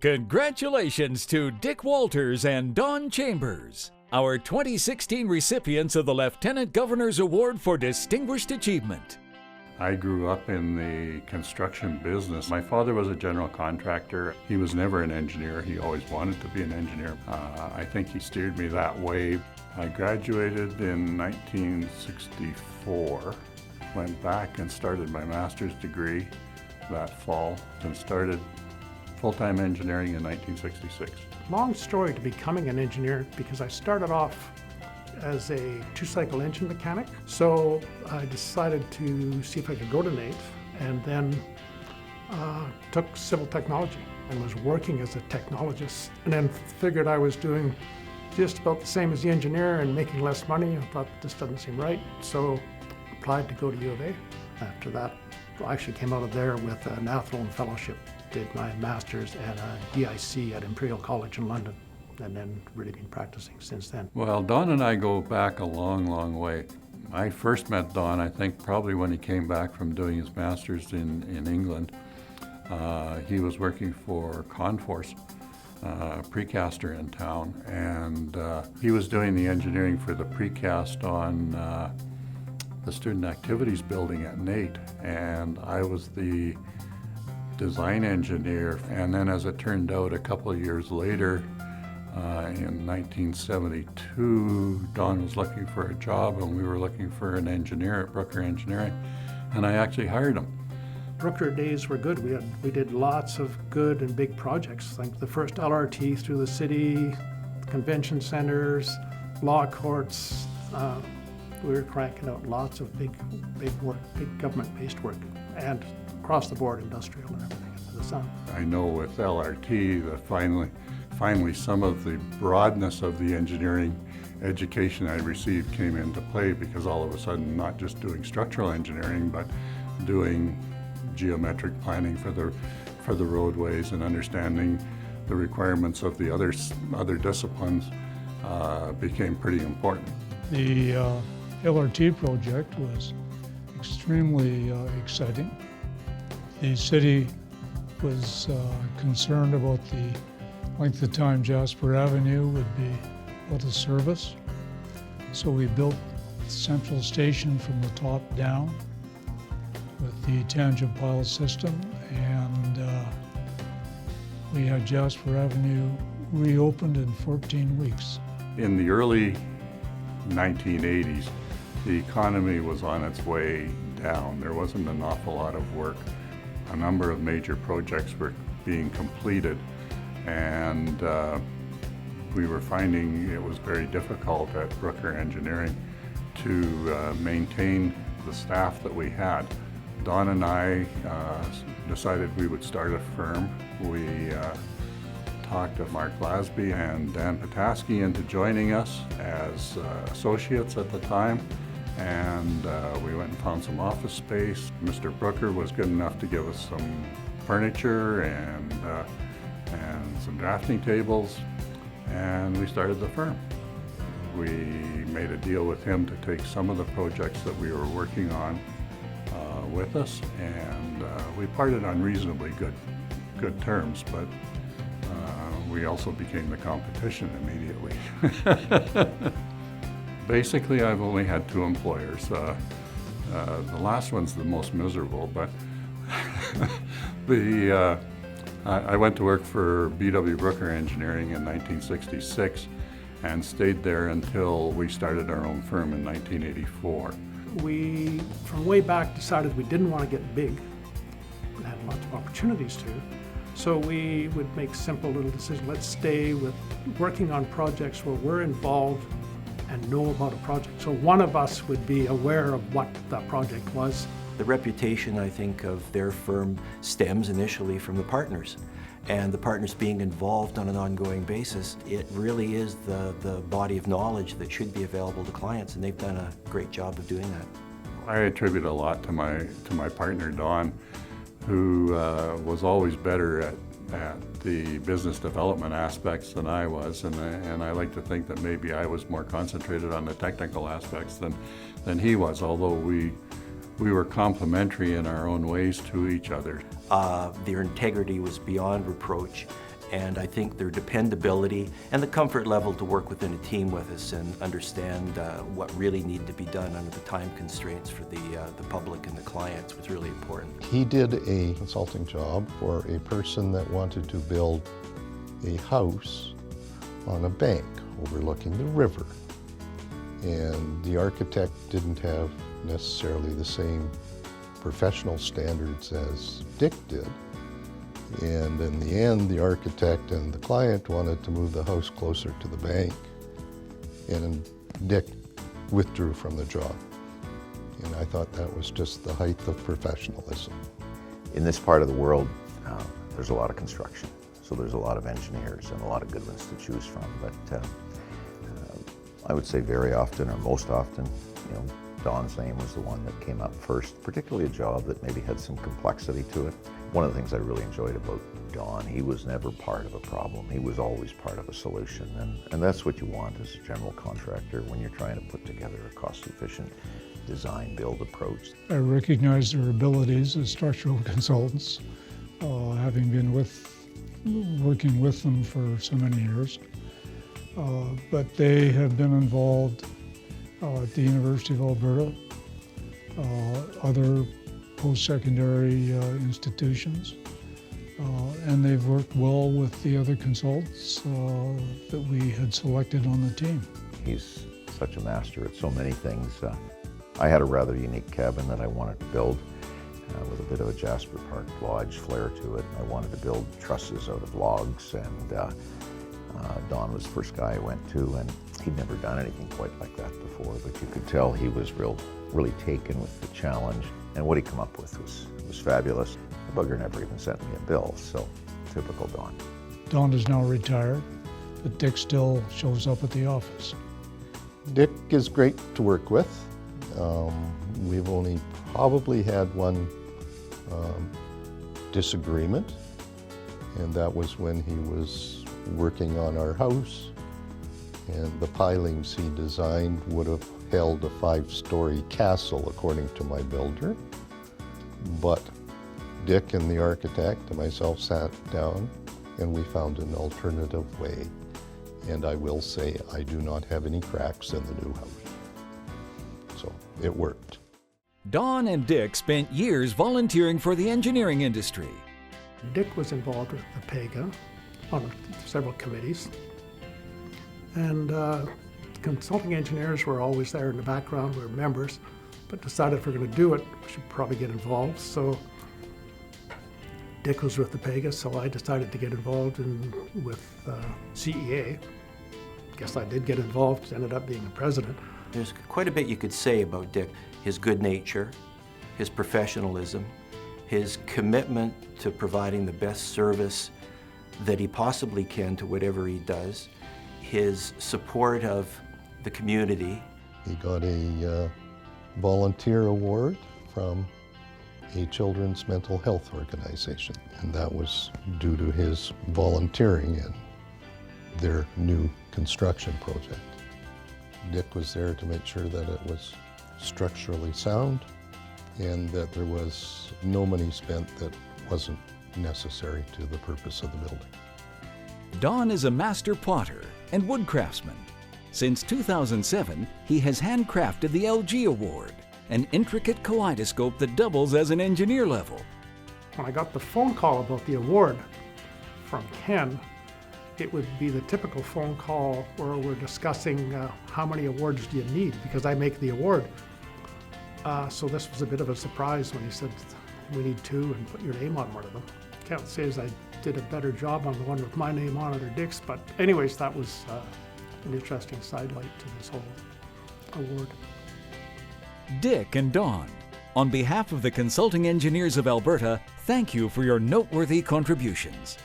Congratulations to Dick Walters and Don Chambers, our 2016 recipients of the Lieutenant Governor's Award for Distinguished Achievement. I grew up in the construction business. My father was a general contractor. He was never an engineer. He always wanted to be an engineer. I think he steered me that way. I graduated in 1964, went back and started my master's degree that fall, and started full-time engineering in 1966. Long story to becoming an engineer, because I started off as a two-cycle engine mechanic. So I decided to see if I could go to NAIT, and then took civil technology and was working as a technologist, and then figured I was doing just about the same as the engineer and making less money. I thought this doesn't seem right, so applied to go to U of A. After that, I actually came out of there with an Athlone Fellowship, did my master's and a DIC at Imperial College in London, and then really been practicing since then. Well, Don and I go back a long, long way. I first met Don, I think, probably when he came back from doing his master's in England. He was working for Conforce, a precaster in town, and he was doing the engineering for the precast on the Student Activities Building at NAIT, and I was the design engineer. And then, as it turned out, a couple of years later, in 1972, Don was looking for a job, and we were looking for an engineer at Brooker Engineering, and I actually hired him. Brooker days were good. We did lots of good and big projects, like the first LRT through the city, convention centers, law courts. We were cranking out lots of big work, big government-based work, and across the board, industrial and everything under the sun. I know with LRT that finally some of the broadness of the engineering education I received came into play, because all of a sudden, not just doing structural engineering, but doing geometric planning for the roadways and understanding the requirements of the other disciplines became pretty important. The LRT project was extremely exciting. The city was concerned about the length of time Jasper Avenue would be out of service. So we built the central station from the top down with the tangent pile system, and we had Jasper Avenue reopened in 14 weeks. In the early 1980s, the economy was on its way down. There wasn't an awful lot of work. A number of major projects were being completed, and we were finding it was very difficult at Brooker Engineering to maintain the staff that we had. Don and I decided we would start a firm. We talked to Mark Glasby and Dan Pataski into joining us as associates at the time, and we went and found some office space. Mr. Brooker was good enough to give us some furniture and some drafting tables, and we started the firm. We made a deal with him to take some of the projects that we were working on with us, and we parted on reasonably good terms, but we also became the competition immediately. Basically, I've only had two employers. The last one's the most miserable, but I went to work for B.W. Brooker Engineering in 1966 and stayed there until we started our own firm in 1984. We, from way back, decided we didn't want to get big. We had lots of opportunities to. So we would make simple little decisions. Let's stay with working on projects where we're involved and know about a project. So one of us would be aware of what that project was. The reputation, I think, of their firm stems initially from the partners. And the partners being involved on an ongoing basis, it really is the body of knowledge that should be available to clients, and they've done a great job of doing that. I attribute a lot to my partner, Don, who was always better at the business development aspects than I was, and I like to think that maybe I was more concentrated on the technical aspects than he was, although we were complementary in our own ways to each other. Their integrity was beyond reproach, And I think their dependability and the comfort level to work within a team with us and understand what really needed to be done under the time constraints for the public and the clients was really important. He did a consulting job for a person that wanted to build a house on a bank overlooking the river. And the architect didn't have necessarily the same professional standards as Dick did. And in the end, the architect and the client wanted to move the house closer to the bank, and Dick withdrew from the job. And I thought that was just the height of professionalism. In this part of the world, there's a lot of construction, so there's a lot of engineers and a lot of good ones to choose from. But I would say very often, or most often, Don's name was the one that came up first, particularly a job that maybe had some complexity to it. One of the things I really enjoyed about Don, he was never part of a problem. He was always part of a solution, and that's what you want as a general contractor when you're trying to put together a cost-efficient design-build approach. I recognize their abilities as structural consultants, having been working with them for so many years. But they have been involved at the University of Alberta, other post-secondary institutions, and they've worked well with the other consultants that we had selected on the team. He's such a master at so many things. I had a rather unique cabin that I wanted to build with a bit of a Jasper Park Lodge flair to it. I wanted to build trusses out of logs, and Don was the first guy I went to, and he'd never done anything quite like that before, but you could tell he was really taken with the challenge, and what he came up with was fabulous. The bugger never even sent me a bill, so typical Don. Don is now retired, but Dick still shows up at the office. Dick is great to work with. We've only probably had one disagreement, and that was when he was working on our house, and the pilings he designed would have held a 5-story castle according to my builder. But Dick and the architect and myself sat down and we found an alternative way. And I will say I do not have any cracks in the new house. So it worked. Don and Dick spent years volunteering for the engineering industry. Dick was involved with the PEGA on several committees, and consulting engineers were always there in the background. We were members, but decided if we're going to do it, we should probably get involved. So Dick was with the PEGA, so I decided to get involved with CEA. Guess I did get involved, ended up being the president. There's quite a bit you could say about Dick. His good nature, his professionalism, his commitment to providing the best service that he possibly can to whatever he does, his support of the community. He got a volunteer award from a children's mental health organization, and that was due to his volunteering in their new construction project. Dick was there to make sure that it was structurally sound and that there was no money spent that wasn't necessary to the purpose of the building. Don is a master potter and wood craftsman. Since 2007, he has handcrafted the LG Award, an intricate kaleidoscope that doubles as an engineer level. When I got the phone call about the award from Ken, it would be the typical phone call where we're discussing how many awards do you need, because I make the award. So this was a bit of a surprise when he said, we need 2 and put your name on one of them. Can't say as I did a better job on the one with my name on it or Dick's, but anyways, that was an interesting sidelight to this whole award. Dick and Don, on behalf of the Consulting Engineers of Alberta, thank you for your noteworthy contributions.